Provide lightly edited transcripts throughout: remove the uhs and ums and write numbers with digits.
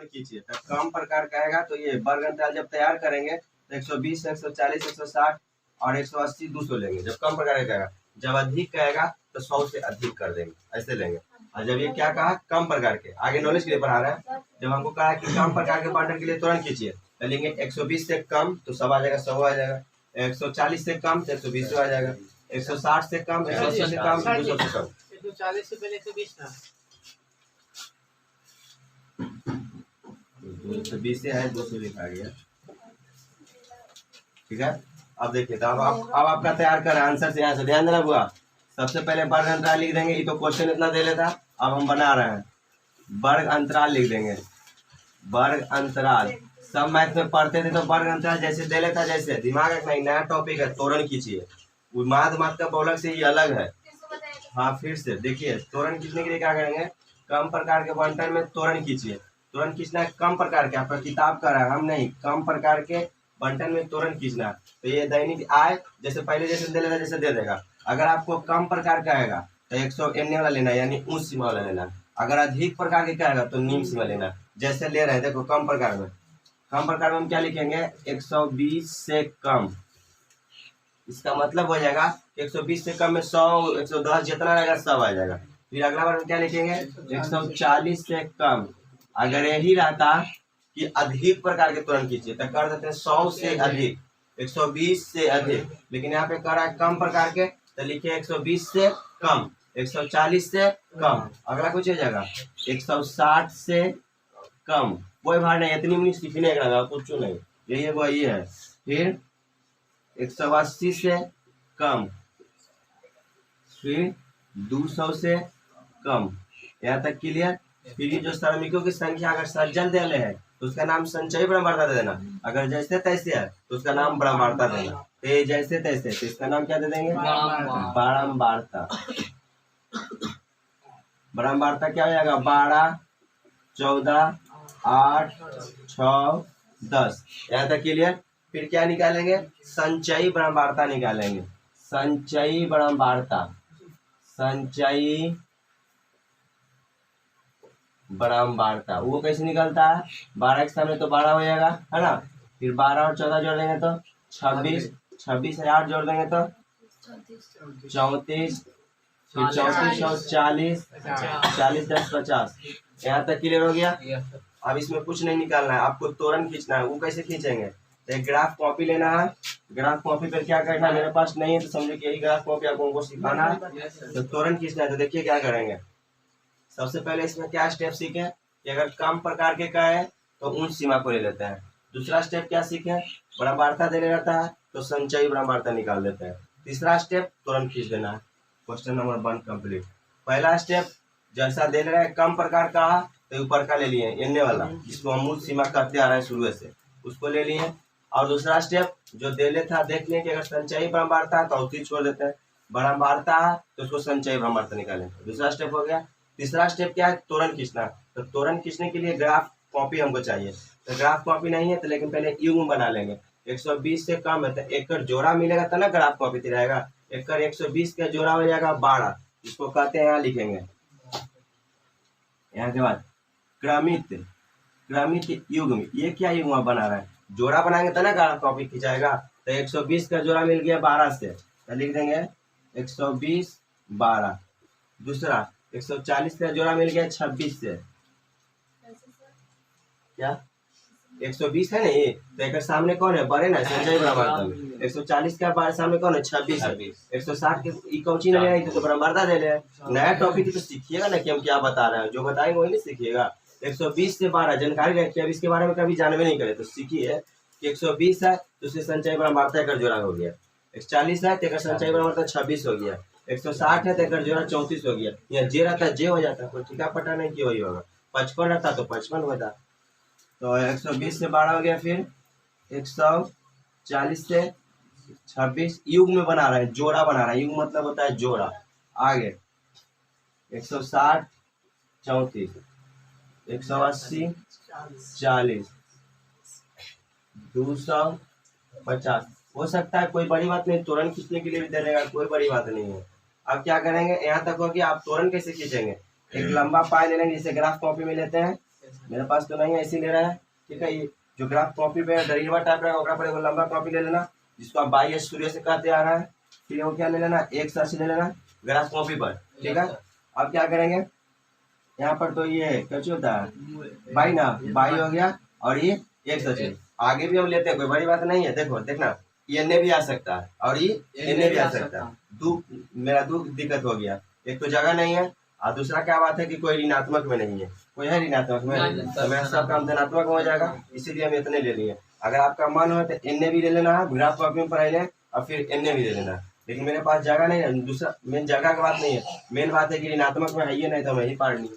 तुरंत खींचिए। तो कम प्रकार का आएगा तो ये वर्ग अंतराल जब तैयार करेंगे तो 120, 140, 160 और 180, 200 लेंगे जब कम प्रकार का आएगा। जब अधिक का आएगा तो 100 से अधिक कर देंगे, ऐसे लेंगे। और जब ये क्या कहा कम प्रकार के, आगे नॉलेज के लिए पढ़ा रहे हैं। जब हमको कहा कि कम प्रकार के बंटन के लिए तुरंत खींचिए तो लेंगे 120 से कम तो 100 आ जाएगा, 100 आ जाएगा। 140 से कम तो 120 आ जाएगा। 160 से कम, 180 से कम, 200 से कम। 140 से पहले 120 था। 220 से है, 200 लिखा गया। ठीक है, अब देखिए तो अब आपका तैयार कर आंसर से यहाँ से ध्यान देना बुआ। सबसे पहले वर्ग अंतराल लिख देंगे, ये तो क्वेश्चन इतना दे लेता, अब हम बना रहे हैं। वर्ग अंतराल लिख देंगे, वर्ग अंतराल। सब मैथ में पढ़ते थे तो वर्ग अंतराल जैसे दे लेता, जैसे दिमाग रखना, नया टॉपिक है, तोरण खींचिए। माध का बहुलक से ये अलग है। हाँ फिर से देखिए, तोरण खींचने के लिए क्या करेंगे, कम प्रकार के बंटन में तोरण खींचिए। तोरण खींचना है कम प्रकार के, आपका किताब का रहा है, हम नहीं, कम प्रकार के बंटन में तोरण खींचना। तो ये दैनिक आय जैसे पहले जैसे दे लेगा जैसे दे देगा। अगर आपको कम प्रकार का आएगा तो 100 एन वाला लेना, यानी उच्च सीमा वाला लेना। अगर अधिक प्रकार के आएगा तो निम्न सीमा लेना। जैसे ले रहे हैं देखो, कम प्रकार में हम क्या लिखेंगे, 120 से कम। इसका मतलब हो जाएगा 120 से कम में 100, 110 जितना रहेगा सब आ जाएगा। फिर अगला बार हम क्या लिखेंगे, 140 से कम। अगर यही रहता कि अधिक प्रकार के तुरंत खींचिए तो कर देते हैं 100 से अधिक, 120 से अधिक। लेकिन यहाँ पे कर रहा है कम प्रकार के तो लिखिए 120 से कम, 140 से कम। अगला कुछ हो जाएगा 160 से कम। कोई भार नहीं, इतनी मिनट सीखने का कुछ नहीं, यही वही है। फिर 180 से कम, फिर 200 से कम। यहाँ तक क्लियर। फिर जो श्रमिकों की संख्या अगर सज्जन दे रहे हैं तो उसका नाम संचयी ब्रह्मांडता दे देना। अगर जैसे तैसे है तो उसका नाम ब्रह्मांडता देना। तो जैसे तैसे तो इसका नाम क्या दे देंगे, बारंबारता। ब्रह्मांडता क्या हो जाएगा, 12, 14, 8, 6, 10। यहाँ तक क्लियर। फिर क्या निकालेंगे, संचयी ब्रह्मांडता निकालेंगे। संचयी ब्रह्मांडता, संचयी ब्रह्मांडता वो कैसे निकलता है, 12 के सामने तो 12 हो जाएगा, है ना। फिर 12 और 14 जोड़ देंगे तो 26, 26 से 8 जोड़ देंगे तो 34, फिर 34 और 40, 40 10 50। यहाँ तक क्लियर हो गया। अब इसमें कुछ नहीं निकालना है, आपको तोरण खींचना है। वो कैसे खींचेंगे, तो एक ग्राफ कॉपी लेना है। ग्राफ कॉपी पर क्या करना है, मेरे पास नहीं है तो समझो कि यही ग्राफ कॉपी आपको उनको सिखाना है। तो तोरण खींचना है तो देखिए क्या करेंगे। सबसे पहले इसमें क्या स्टेप सीखे कि अगर कम प्रकार के का है तो उच्च सीमा को ले लेते हैं। दूसरा स्टेप क्या सीखे, ब्रह्मांडता देने रहता है तो संचयी ब्रह्मांडता निकाल लेते हैं। तीसरा स्टेप तुरंत खींच देना है। Question number 1 complete. पहला स्टेप जैसा दे रहे हैं कम प्रकार का तो ऊपर का ले लिए एन वाला, जिसको हम उच्च सीमा कहते आ रहे हैं शुरू से, उसको ले लिए। और दूसरा स्टेप जो दे लेता देख लें कि अगर संचयी ब्रह्मांडता है तो उसी छोड़ देते हैं, ब्रह्मांडता है तो उसको संचयी ब्रह्मांडता निकालेंगे। दूसरा स्टेप हो गया। तीसरा स्टेप क्या है, तोरण खींचना। तो तोरण खींचने के लिए ग्राफ कॉपी हमको चाहिए। तो ग्राफ कॉपी नहीं है तो लेकिन पहले युग्म बना लेंगे। 120 से कम है तो एक जोड़ा मिलेगा तो ना ग्राफ कॉपी रहेगा। एक 120 का जोड़ा हो जाएगा 12, इसको कहते हैं, यहाँ लिखेंगे। यहाँ के बाद क्रमित, क्रमित युग्म। ये क्या युग्म बना रहा है, जोड़ा बनाएंगे तो ना ग्राफ कॉपी खिंचाएगा। तो 120 का जोड़ा मिल गया 12 से तो लिख देंगे 120 12। दूसरा 140 का जोड़ा मिल गया 26 से, क्या 120 है नहीं तो एक सामने कौन है, बड़े ना, संचयी ब्रह्मांडता। 140 का सामने कौन है, 26 है। 160 के कौची नहीं आई तो ब्रह्मांडता दे रहे हैं। नया टॉपिक तो सीखिएगा ना कि हम क्या बता रहे हैं, जो बताएंगे वही नहीं सीखिएगा। 120 से 12 जानकारी रखिए, अब इसके बारे में कभी जानवे नहीं करे तो सीखिए कि 120 है तो उससे संचयी ब्रह्मांडता का जोड़ा हो गया। 140 है तो संचयी ब्रह्मांडता 26 हो गया। 160 है तो जोड़ा 34 हो गया। यहाँ जे रहता जे हो जाता, कोई ठीका पटा नहीं क्यों होगा। 55 रहता तो 55 होता। तो 120 से 12 हो गया। फिर 140 से 26 युग्म में बना रहा है, जोड़ा बना रहा है। युग्म मतलब होता है जोड़ा। आगे 160 34, 180 40, 250 हो सकता है, कोई बड़ी बात नहीं। तोरण खींचने के लिए भी दे देगा, कोई बड़ी बात नहीं है। अब क्या करेंगे, यहाँ तक हो कि आप तोरण कैसे खींचेंगे, एक लंबा पाई ले लेंगे, जिसे ग्राफ कॉपी में लेते हैं। मेरे पास तो नहीं है, इसी ले रहा है। ठीक है, ये जो ग्राफ कॉपी पे डरीवा टाइप रहेगा ओकरा पर एगो लंबा कॉपी ले लेना, जिसको आप बाई एस सूर्य से कहते आ रहा है। फिर वो क्या ले लेना, एक सच ले लेना ग्राफ कॉपी पर। ठीक है, अब क्या करेंगे, यहाँ पर तो ये क्या होता है बाई ना, बाई हो गया और ये एक सच है। आगे भी हम लेते हैं, कोई बड़ी बात नहीं है। देखो देखना, ये एने भी आ सकता है और ये एने भी आ सकता है। मेरा दिक्कत हो गया, एक तो जगह नहीं है और दूसरा क्या बात है कि कोई ऋणात्मक में नहीं है, कोई है ऋणात्मक में, तो मेरा सब काम धनात्मक हो जाएगा, इसीलिए हम इतने ले लिए। अगर आपका मन हो तो एने भी ले लेना है, ग्राफ कॉपी में पढ़ाई लें और फिर एने भी ले लेना। लेकिन मेरे पास जगह नहीं है, दूसरा मेन जगह की बात नहीं है, मेन बात है कि ऋणात्मक में है ही नहीं, तो मैं ही पढ़ ली।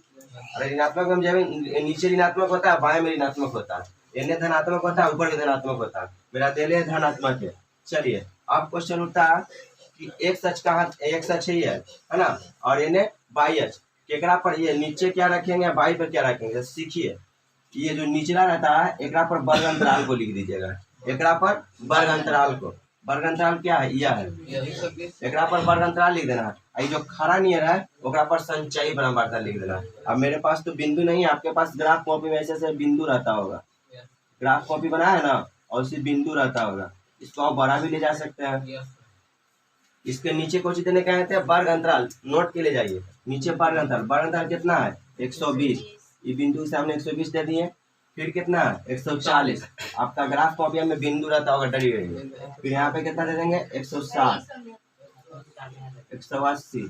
अरे ऋणात्मक में जब नीचे ऋणात्मक होता है, बाएं में ऋणात्मक होता है, एने धनात्मक होता है, ऊपर भी धनात्मक होता है, मेरा तेले धनात्मक है। चलिए अब क्वेश्चन उठता है कि एक सच कहाँ, एक सच ही है ना, और इन्हें बाई एच केकरा पर, ये नीचे क्या रखेंगे बाई पर क्या रखेंगे, सीखिए। ये जो निचला रहता है एकरा पर वर्ग अंतराल को लिख दीजिएगा, एकरा पर वर्ग अंतराल को, वर्ग अंतराल क्या है, यह है, एकरा पर वर्ग अंतराल लिख देना है। ये जो खड़ा नियर है ओकरा पर संचयी बराबरता लिख देना। अब मेरे पास तो बिंदु नहीं है, आपके पास ग्राफ कॉपी में ऐसे बिंदु रहता होगा, ग्राफ कॉपी बना है ना, और उसी बिंदु रहता होगा, इसको आप बड़ा भी ले जा सकते हैं। इसके नीचे कुछ देने कहते हैं वर्ग अंतराल, नोट के ले जाइए, नीचे वर्ग अंतराल, वर्ग अंतराल कितना है 120, ये बिंदु के सामने 120 दे दिए, फिर कितना है 140, आपका ग्राफ कॉपी में बिंदु रहता होगा डरी हुई, फिर यहाँ पे कितना दे देंगे 160, 180,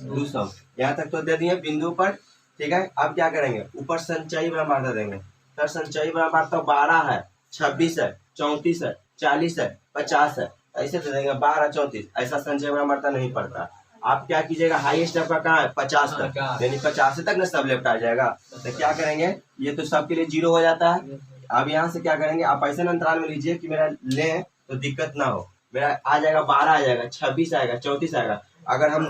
200, यहाँ तक तो दे दिए बिंदु पर। ठीक है, अब क्या करेंगे, ऊपर संचयी बराबरता देंगे, सर संचयी बराबरता 12 है, 26 है, 34 है, 40 है, 50 है, ऐसे दे देंगे 12, 34, ऐसा संचय बराबरता नहीं पड़ता। आप क्या कीजिएगा, हाईएस्ट आपका कहाँ है 50 तक, यानी 50 तक ना सब लेफ्ट आ जाएगा। तो क्या करेंगे, ये तो सबके लिए 0 हो जाता है। अब यहाँ से क्या करेंगे, आप ऐसे अंतराल में लीजिए कि मेरा लें तो दिक्कत ना हो, मेरा आ जाएगा 12 आ जाएगा, 26 आएगा, 34 आएगा। अगर हम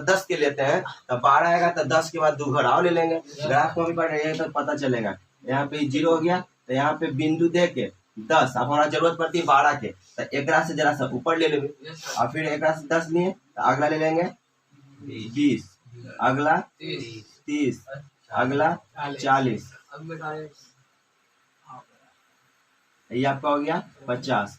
10 के लेते हैं तो 12 आएगा, तो 10 के बाद 2 घर और ले लेंगे, ग्राफ को भी पढ़ रहे हैं तो पता चलेगा। यहाँ पे 0 हो गया, तो यहाँ पे बिंदु दे के 10, अब हमारा जरूरत पड़ती है 12 के, तो एकरा से जरा सा ऊपर ले लेंगे, और फिर एकरा से 10 लिए तो अगला ले लेंगे 20, अगला 30, अगला 40, ये आपका हो गया 50,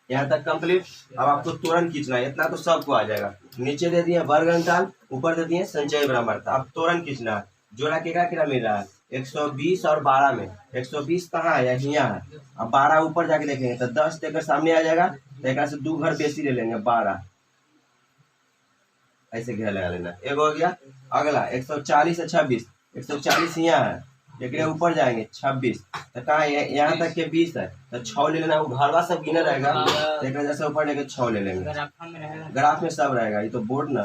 यहाँ तक कंप्लीट। अब आपको तुरंत खींचना है, इतना तो सबको आ जाएगा। नीचे दे दिए वर्ग अंतराल, ऊपर दे दिए संचयी बराबरता, अब तुरंत खींचना है। जोड़ा क्या मिल रहा है 120 और 12 में, 120 कहाँ है, यहाँ है। अब 12 ऊपर जाके देखेंगे तो 10 देकर सामने आ जाएगा, तो एक से 2 घर बेसी ले लेंगे 12, ऐसे घेर लगा लेना, एक हो गया। अगला 140 है 26, 140 यहाँ है, एक ऊपर जाएंगे 26, तो कहाँ यहाँ तक के 20 है, तो 6 ले लेना, वो घरवा सब गिना रहेगा, एक जैसे ऊपर लेके 6 ले लेंगे, ग्राफ में सब रहेगा, ये तो बोर्ड ना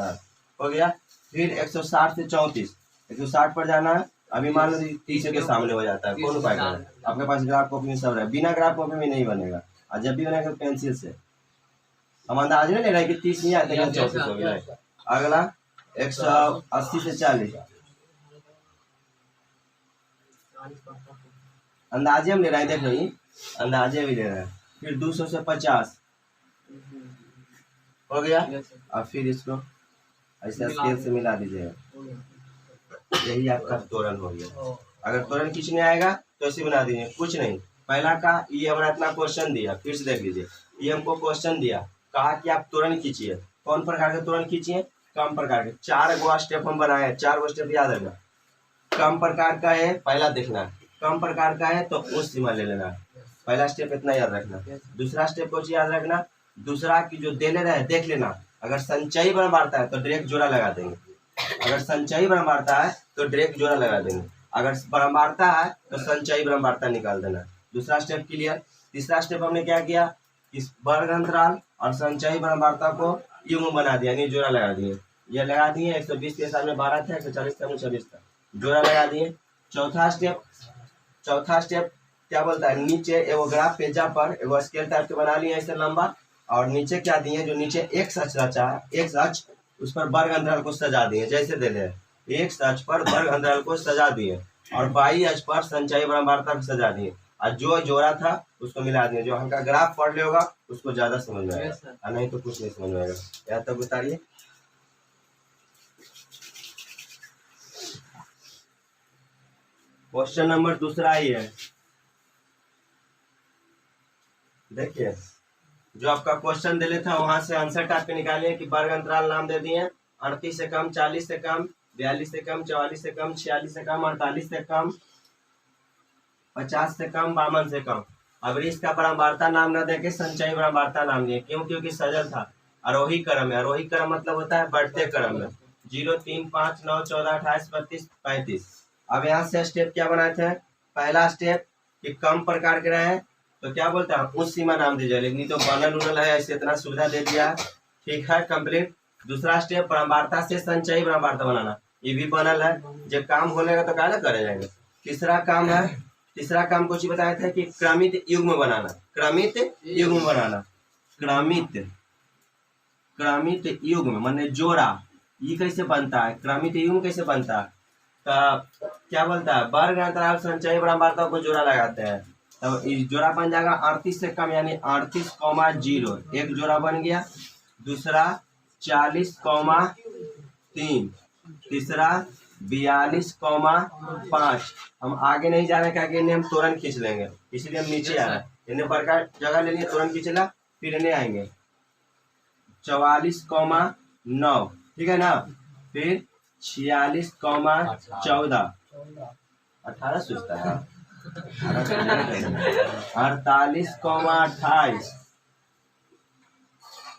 हो गया। फिर 160 से 34, 160 पर जाना है, अभी मान लो 30 के सामने हो जाता है, कौन उपाय करें, आपके पास ग्राफ कॉपी में सब रहे, बिना ग्राफ कॉपी में नहीं बनेगा, और जब भी बनेगा पेंसिल से। हम अंदाज नहीं ले रहे कि 30 नहीं आते 34 हो गया। अगला 180 से 40, अंदाजे हम ले रहे हैं, देख लो अंदाजे भी ले रहे हैं। फिर 200 से 50 हो गया, और फिर इसको ऐसे स्केल से मिला दीजिएगा, यही आपका तोरण हो गया। अगर तोरण खींचने आएगा तो ऐसे बना दीजिए, कुछ नहीं। पहला का ये हमारा इतना क्वेश्चन दिया, फिर से देख लीजिए, ये हमको क्वेश्चन दिया, कहा कि आप तोरण खींचिए, कौन प्रकार के तोरण खींचिए, कम प्रकार के। 4 गो स्टेप हम बनाए हैं, 4 गो स्टेप याद रखना। कम प्रकार का है, पहला देखना, कम प्रकार का है तो उस सीमा ले लेना, पहला स्टेप इतना याद रखना। दूसरा स्टेप कुछ याद रखना, दूसरा की जो दे ले रहा है देख लेना, अगर संचयी बराबरता है तो डायरेक्ट जोड़ा लगा देंगे, अगर संचयी बराबरता है तो डायरेक्ट जोड़ा लगा देंगे, अगर बराबरता है तो संचयी बराबरता निकाल देना। दूसरा स्टेप क्लियर। तीसरा स्टेप हमने क्या किया, इस वर्ग अंतराल और संचयी बराबरता को युग्म बना दिया, यानी जोड़ा लगा दिए, ये लगा दिए। 120 के सामने 12 था, 140 के सामने 26 था, जोड़ा लगा दिए। चौथा स्टेप क्या बोलता है, नीचे एगो ग्राफ पेजा पर एगो स्केल टाइप के बना लिए ऐसे लंबा, और नीचे क्या दिए, जो नीचे एक सच रचा है, एक सच उस पर वर्ग अंतराल को सजा दिए, जैसे दे दे एक सच पर वर्ग अंतराल को सजा दिए, और बाई अच पर संचयी बराबरता को सजा दिए, और जो जोड़ा था उसको मिला दिए। जो हल्का ग्राफ पढ़ ले होगा उसको ज्यादा समझ में आएगा, और नहीं तो कुछ नहीं समझ में आएगा। यहाँ तक उतारिए। क्वेश्चन नंबर दूसरा ही है। देखिए जो आपका क्वेश्चन दिले था वहां से आंसर टाइप के निकालिए कि वर्ग अंतराल नाम दे दिए 38 से कम, 40 से कम, 42 से कम, 44 से कम, 46 से कम, 48 से कम, 50 से कम, 52 से कम। अब इसका परम्बारता नाम न देके संचयी परम्बारता नाम दिए। क्यों? क्योंकि सजल था, आरोही क्रम है। आरोही क्रम मतलब होता है बढ़ते क्रम में। 0, 3, 5, 9, 14, 28, 32, 35। अब यहाँ से स्टेप क्या बनाए थे? पहला स्टेप कि कम प्रकार के रहे तो क्या बोलते हैं उस सीमा नाम दीजिए, लेकिन तो बनल उनल है ऐसे इतना सुविधा दे दिया। ठीक है, कंप्लीट। दूसरा स्टेप परम्बारता से संचयी परम्बारता बनाना, ये भी बनल है। जब काम होलेगा तो क्या करे जाएंगे। तीसरा काम है, तीसरा काम कुछ बताए थे कि क्रमित युग्म बनाना। क्रमित युग्म बनाना, क्रमित युग्म माने जोड़ा। ये कैसे बनता है? क्रमित युग्म कैसे बनता है? तो क्या बोलता है वर्ग अंतराल संचयी परम्बारता को जोड़ा लगाते हैं, तब इस जोड़ा बन जाएगा 38 से कम यानी 38,0। एक जोड़ा बन गया। दूसरा 40,3, तीसरा 42,5। हम आगे नहीं जा रहे हैं इन्हें हम तुरंत खींच लेंगे, इसलिए हम नीचे आ रहे हैं। इन्हें प्रकार जगह ले लिए, तुरंत खींचला, फिर इन्हें आएंगे 44,9, ठीक है ना। फिर 46,14, 18 सोचता है, 48,28,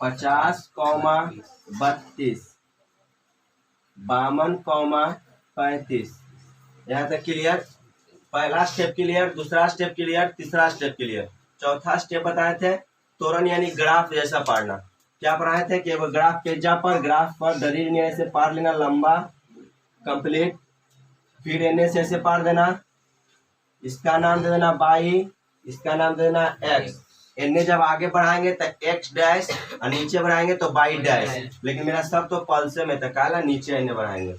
50,32, 52,35। यहाँ तक क्लियर? पहला स्टेप क्लियर, दूसरा स्टेप क्लियर, तीसरा स्टेप क्लियर। चौथा स्टेप बताए थे तोरण यानी ग्राफ जैसा पढ़ना। क्या पढ़ाए थे कि ग्राफ पेजा पर, ग्राफ पर दलील ऐसे पार लेना लंबा, कंप्लीट। फिर एन से ऐसे पार देना, इसका नाम दे देना बाई, इसका नाम दे देना एक्स। एन जब आगे बढ़ाएंगे तो एक्स डैश और नीचे बढ़ाएंगे तो बाई डैश, लेकिन मेरा सब तो पल्से में था, काला नीचे एन बढ़ाएंगे।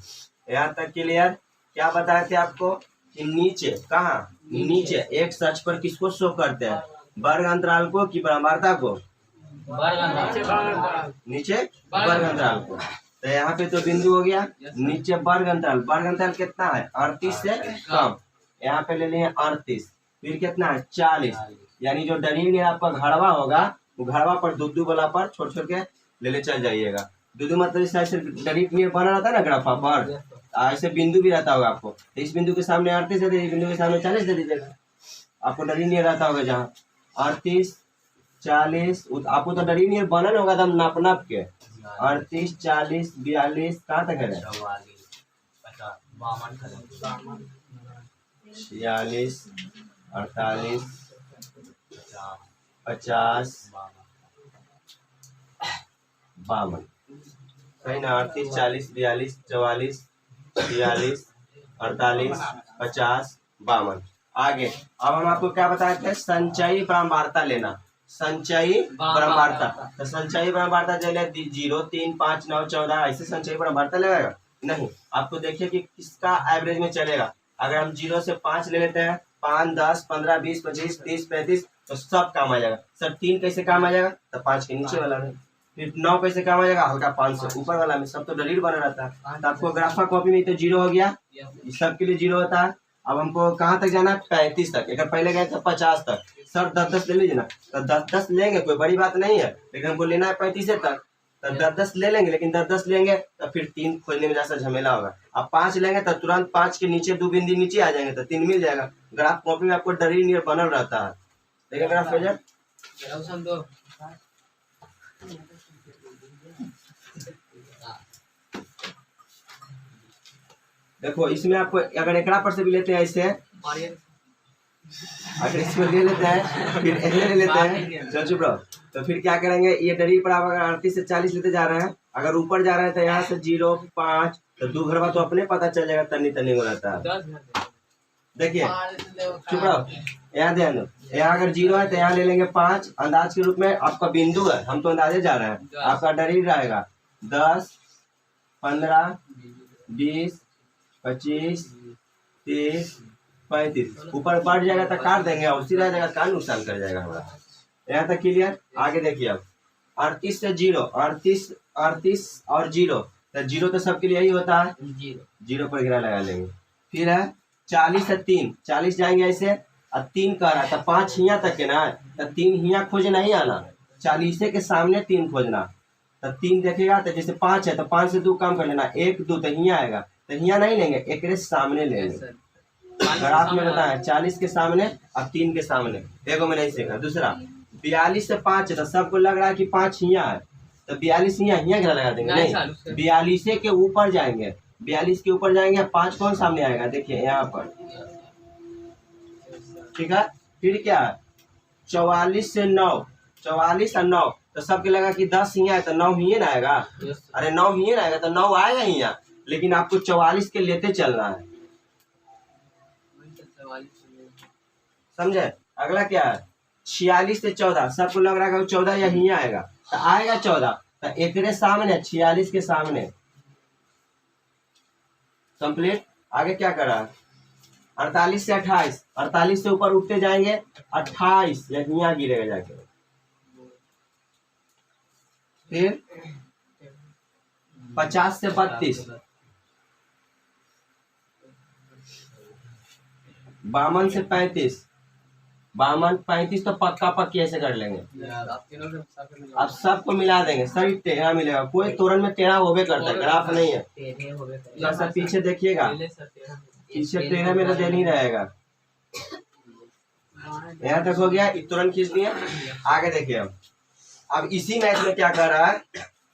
यहाँ तक क्लियर? क्या बताए थे आपको कि नीचे कहाँ, नीचे एक सच पर किसको शो करते हैं? वर्ग अंतराल को कि परम्बारता को? नीचे वर्ग अंतराल को। तो यहाँ पे तो बिंदु हो गया, नीचे वर्ग अंतराल। वर्ग अंतराल कितना है? 38 से कम। यहाँ पे ले लिए 38, फिर कितना है? 40। यानी जो डरील आपका घड़वा होगा वो घड़वा पर दूधू वाला पर छोड़ छोड़ के ले चल जाइएगा। दूधू मतलब इस ऐसे डरील बना रहता है ना ग्राफा पर, ऐसे बिंदु भी रहता होगा आपको। इस बिंदु के सामने 38 दे दीजिए, बिंदु के सामने 40 दे दीजिएगा, आपको डरील नहीं रहता होगा। जहाँ 38, 40 आपको तो डरील नहीं बनल होगा एकदम नाप नाप के। 38, 40, 42 कहाँ तक है? 46, 48, 50, 52। सही ना? 38, 40, 42, 44, 46, 48, 50, 52। आगे अब हम आपको क्या बताए थे? संचयी परम्बारता लेना। संचयी परम्बारता, तो संचयी परम्बारता चले 0, 3, 5, 9, 14 ऐसे संचयी परम्बारता लगेगा नहीं। आपको देखिए कि किसका एवरेज में चलेगा। अगर हम 0 से 5 ले लेते हैं, 5, 10, 15, 20, 25, 30, 35 तो सब काम आ जाएगा। सर 3 कैसे काम आ जाएगा? तो 5 के नीचे वाला में। फिर 9 कैसे काम आ जाएगा? हल्का 5 से ऊपर वाला में। सब तो डलील बना रहता है। तो आपको ग्राफा कॉपी में तो 0 हो गया, सबके लिए 0 होता है। अब हमको कहाँ तक जाना है? 35 तक। अगर पहले गए थे 50 तक, सर 10-10 ले लीजिए ना। तो 10-10 लेंगे, कोई बड़ी बात नहीं है, लेकिन हमको लेना है 35 तक। तो 10-10 ले लेंगे, लेकिन 10-10 लेंगे तो फिर 3 खोजने में जैसा झमेला होगा। अब 5 लेंगे तो तुरंत 5 के नीचे 2 बिंदी नीचे आ जाएंगे तो 3 मिल जाएगा। ग्राफ कॉपी में आपको डरी नियर बनल रहता है। देखिए ग्राफ पेज देखो, इसमें आपको अगर एकड़ा पर से भी लेते हैं ऐसे, अगर इसमें ले लेते हैं फिर ले लेते हैं, चल चुप रहो। तो फिर क्या करेंगे? ये डरी पर आप अगर 38 से 40 लेते जा रहे हैं, अगर ऊपर जा रहे हैं तो यहाँ से 0, 5 तो 2 घर तो अपने पता चल जाएगा, तनी तनी हो रहता है। देखिए चुप रहो, यहाँ ध्यान दो। यहाँ अगर 0 है तो यहाँ ले लेंगे 5 अंदाज के रूप में। आपका बिंदु है, हम तो अंदाजे जा रहे हैं। आपका डरी रहेगा 10, 15, 20, 25, 30, 35। ऊपर बढ़ जाएगा तो काट देंगे और उसी रह जाएगा, क्या नुकसान कर जाएगा हमारा। यहाँ तक क्लियर? आगे देखिए अब 38 से 0, 38 और 0 तो 0 तो सबके लिए यही होता है, 0 पर गिरा लगा लेंगे। फिर है 40 से 3, 40 जाएंगे ऐसे और 3 कह रहा है तो 5 हियाँ तक के ना, तो 3 हियाँ खोज नहीं आना, 40 के सामने 3 खोजना। तो 3 देखेगा तो जैसे 5 है तो 5 से 2 कम कर लेना, 1 2 तो हियाँ आएगा, तो हियाँ नहीं लेंगे, एक के सामने लेंगे। अगर आपने बताया 40 के सामने और 3 के सामने, एगो में नहीं सीखा। दूसरा 42 से 5 है तो सबको लग रहा है कि 5 हियाँ है, तो 42 हियाँ गिरा लगा देंगे, नहीं 42 के ऊपर जाएंगे, 42 के ऊपर जाएंगे, 5 कौन सामने आएगा, देखिए यहाँ पर, ठीक है। फिर क्या है 44 से 9, 44 और 9 तो सबके लगा कि 10 हियाँ है तो 9 हियाँ ना आएगा, अरे 9 हियाँ ना आएगा तो 9 आएगा हियाँ, लेकिन आपको 44 के लेते चलना है, समझे। अगला क्या है 46 से 14, सबको लग रहा है 14 या हियाँ आएगा, तो आएगा 14, तो एक सामने 46 के सामने कंप्लीट। आगे क्या करा 48 से 28, 48 से ऊपर उठते जाएंगे 28 या हियाँ गिरेगा जाके। फिर 50 से 32, 52 से 35, 52 35 तो पक्का पक्की ऐसे कर लेंगे। अब सबको मिला देंगे, सही टेढ़ा मिलेगा, कोई तोरण में टेढ़ा होबे करता है, ग्राफ नहीं है। थोड़ा सा पीछे देखिएगा, पीछे टेढ़ा मेरा दे नहीं रहेगा। यहाँ तक हो गया, तुरंत खींच दिए। आगे देखिए अब इसी मैथ में क्या कर रहा है,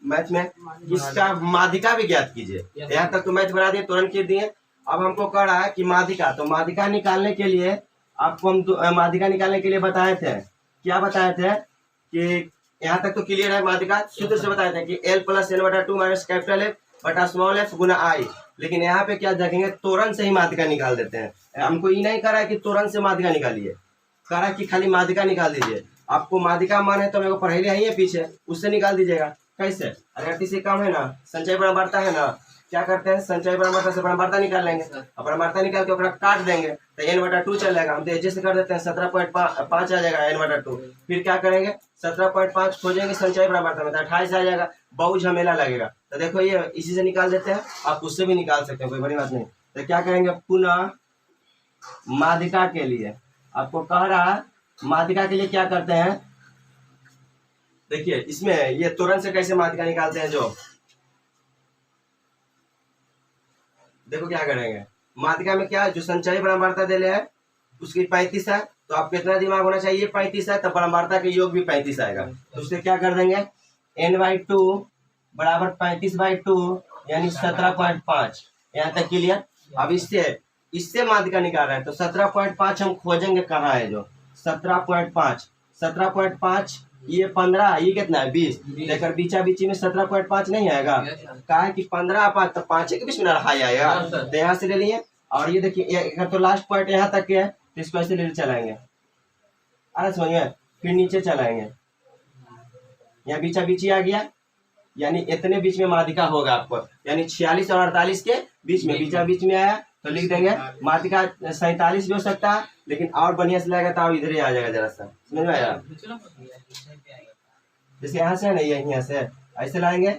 मैथ में इसका माध्यिका भी ज्ञात कीजिए। यहाँ तक तो मैथ बना दिए, तुरंत खींच दिए। अब हमको कह रहा है कि माध्यिका, तो माध्यिका निकालने के लिए आपको हम माध्यिका निकालने के लिए बताए थे, क्या बताए थे कि यहाँ तक तो क्लियर है। माध्यिका सूत्र से बताए थे कि L + N/2 minus capital F बटा स्मॉल f गुना I। लेकिन यहाँ पे क्या देखेंगे, तोरण से ही माध्यिका निकाल देते हैं। हमको ये नहीं कह रहा है कि तोरण से माध्यिका निकालिए, कह रहा है कि खाली माध्यिका निकाल दीजिए। आपको माध्यिका मान है तो मेरे को पढ़ाई है पीछे, उससे निकाल दीजिएगा। कैसे, अगर किसी कम है ना, संचय बराबरता है ना, क्या करते हैं संचय बराबरता से बराबरता निकाल लेंगे, और बराबरता निकाल के ओकरा काट देंगे तो N/2 चलेगा। हम तो एजे से कर देते हैं, 17.5 आ जाएगा N/2। फिर क्या करेंगे 17.5 खोजेंगे संचय बराबरता में तो 28 आ जाएगा, बहुत झमेला लगेगा। तो देखो ये इसी से निकाल देते हैं, आप उससे भी निकाल सकते हैं, कोई बड़ी बात नहीं। तो क्या करेंगे पुनः माध्यिका के लिए, आपको कह रहा माध्यिका के लिए क्या करते हैं, देखिए इसमें ये तुरंत से कैसे माध्यिका निकालते हैं। जो देखो क्या करेंगे, माध्यिका में क्या जो संचय बराबरता दे ले है उसकी 35 है, तो आप कितना दिमाग होना चाहिए, 35 है तो बराबरता के योग भी 35 आएगा। तो उससे क्या कर देंगे N/2 बराबर 35/2 यानी 17.5। यहाँ तक क्लियर। अब इससे माध्यिका निकाल रहे हैं तो 17.5 हम खोजेंगे कहाँ है, जो 17.5 ये 15, ये कितना है 20, लेकर बीचा बीची में 17.5 नहीं आएगा, कहा है कि 15 5 तो 5 के बीच में हाई आएगा, तो यहाँ से ले लिए। और ये देखिए तो लास्ट पॉइंट यहाँ तक के है, तो इसको ऐसे ले चलाएंगे, अरे समझ में। फिर नीचे चलाएंगे, यहाँ बीचा बीची आ गया, यानी इतने बीच में माध्यिका होगा आपको, यानी 46 और 48 के बीच में, बीचा बीच में आया तो लिख देंगे माध्यिका 47 भी हो सकता है, लेकिन और बढ़िया से लगेगा तो इधर ही आ जाएगा, जरा सा समझ में आया। जैसे यहाँ से है ना, ये यहाँ से ऐसे लाएंगे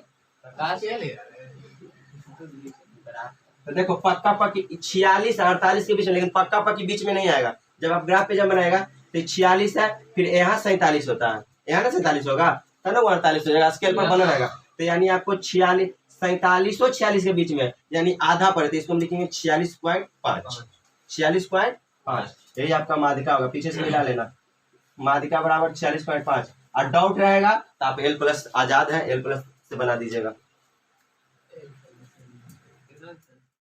तो देखो पक्का पक्की 46 और 48 के बीच में, लेकिन पक्का पक्की बीच में नहीं आएगा। जब आप ग्राफ पे जब बनाएगा तो 46 है, फिर यहाँ 47 होता है, यहाँ ना 47 होगा तो ना 48 हो जाएगा, स्केल पर बना रहेगा। तो यानी आपको 46 47 और 46 के बीच में, यानी आधा पड़े, तो इसको हम लिखेंगे 46.5, 46.5। यही आपका माध्यिका होगा, पीछे से मिला लेना, माध्यिका बराबर 46.5। और डाउट रहेगा तो आप L+ आजाद है, L+ से बना दीजिएगा।